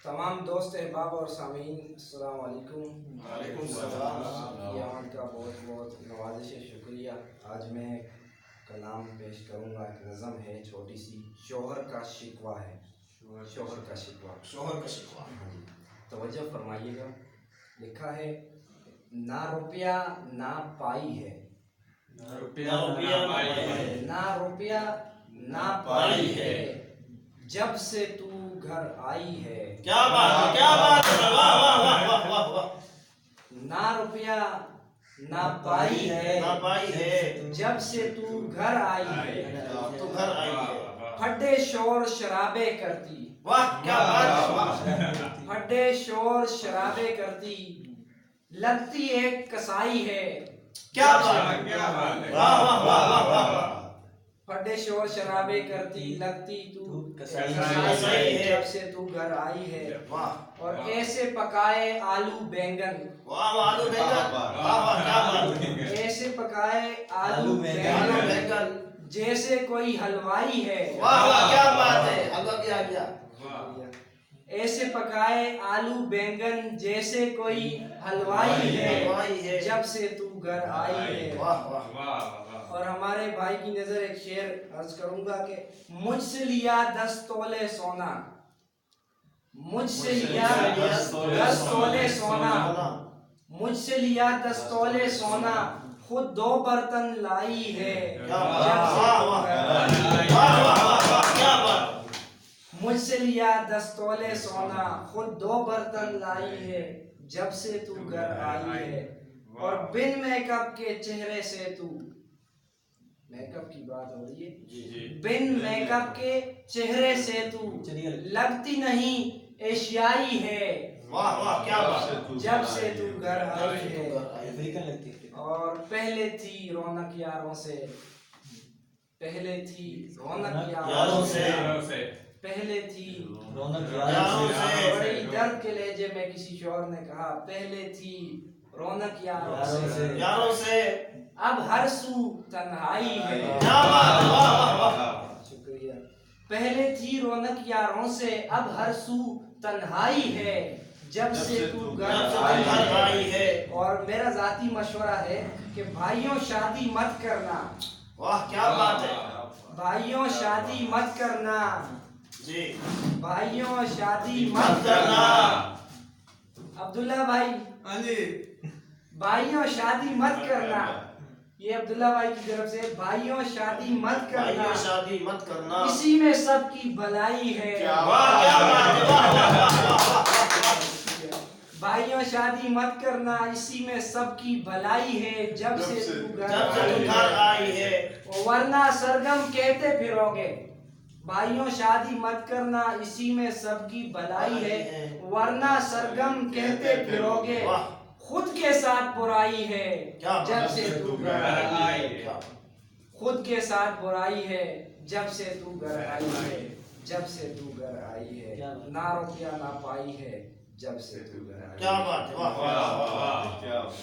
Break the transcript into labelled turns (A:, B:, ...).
A: तमाम दोस्त अहबाब और सामीन अस्सलाम वालेकुम।
B: वालेकुम सलाम।
A: आपकी आमद का बहुत बहुत नवाज़िश शुक्रिया। आज मैं कलाम पेश करूँगा। एक नज़म है छोटी सी, शोहर का शिकवा है। शोहर का शिकवा,
B: शोहर का शिकवा।
A: हाँ जी, तवज्जो फरमाइएगा। लिखा है, ना रुपया ना पाई है,
B: ना रुपया ना पाई है,
A: ना रुपया ना
B: पाई है,
A: जब से तू घर आई है।
B: क्या बात है, क्या बात है, वाह वाह वाह वाह वाह वाह।
A: ना रुपया ना पाई है,
B: ना पाई है,
A: जब से तू घर आई है।
B: तो घर आई है।
A: फटे शोर शराबे करती,
B: वाह क्या बात है, वाह।
A: फटे शोर शराबे करती, लगती एक कसाई है।
B: क्या बात है, क्या बात है, वाह वाह वाह वाह वाह।
A: फटे शोर शराबे करती, लगती तू
B: कसाई
A: है,
B: है।
A: जब से तू घर आई है।
B: वाह।
A: और ऐसे पकाए आलू बैंगन,
B: वाह वाह, आलू बैंगन, वाह वाह क्या बात है।
A: ऐसे पकाए आलू
B: आलू
A: बैंगन
B: बैंगन,
A: जैसे कोई हलवाई है।
B: वाह वाह क्या बात है, हलवा भी आ गया।
A: ऐसे पकाए आलू बैंगन जैसे कोई हलवाई
B: हलवाई
A: है,
B: है,
A: जब से तू घर आई है।
B: वाह वाह।
A: और हमारे भाई की नजर एक शेर अर्ज करूंगा कि मुझसे लिया 10 तोले सोना, मुझसे लिया 10 तोले सोना, मुझसे लिया 10 तोले सोना, खुद 2 बर्तन लाई है। मुझसे लिया 10 तोले सोना, खुद 2 बर्तन लाई है, जब से तू घर आई है। और बिन मेकअप के चेहरे से तू, मेकअप की बात हो रही है, बिन मेकअप के चेहरे से तू लगती नहीं एशियाई है।
B: वाह वाह क्या बात है,
A: जब से तू घर आई है।
B: अफ्रीकन लगती है।
A: और पहले थी रौनक यारों से, पहले थी रौनक यारों से, पहले थी
B: रौनक यारों से।
A: बड़ी दर्द के लहजे में किसी शौहर ने कहा, पहले थी रौनक यारों से, अब हर सू तन्हाई है।
B: क्या बात है, वाह वाह वाह।
A: शुक्रिया। पहले थी रौनक यारों से, अब हर सू तन्हाई है, जब से तू घर आई
B: है।
A: और मेरा जाती मशवरा है कि भाइयों शादी मत करना,
B: वाह क्या बात है,
A: भाइयों शादी मत करना
B: जी,
A: भाइयों शादी मत
B: करना।
A: अब्दुल्ला भाई,
C: हाँ जी,
A: भाइयों शादी मत करना। ये अब्दुल्ला भाई की तरफ से, भाइयों शादी मत करना,
B: भाइयों शादी मत करना,
A: इसी में सबकी भलाई है।
B: वाह क्या बात है, वाह वाह वाह।
A: भाइयों शादी मत करना, इसी में सबकी भलाई है, जब से तू
B: घर आई है।
A: वरना सरगम कहते फिरोगे। भाइयों शादी मत करना, इसी में सबकी भलाई है, वरना सरगम कहते फिरोगे। खुद के साथ बुराई है, जब से तू घर आई है। खुद के साथ बुराई है, जब से तू घर आई है, जब से तू घर आई है। ना रुपया ना पाई है, जब से तू घर आई है।
B: क्या बात है, वाह वाह वाह।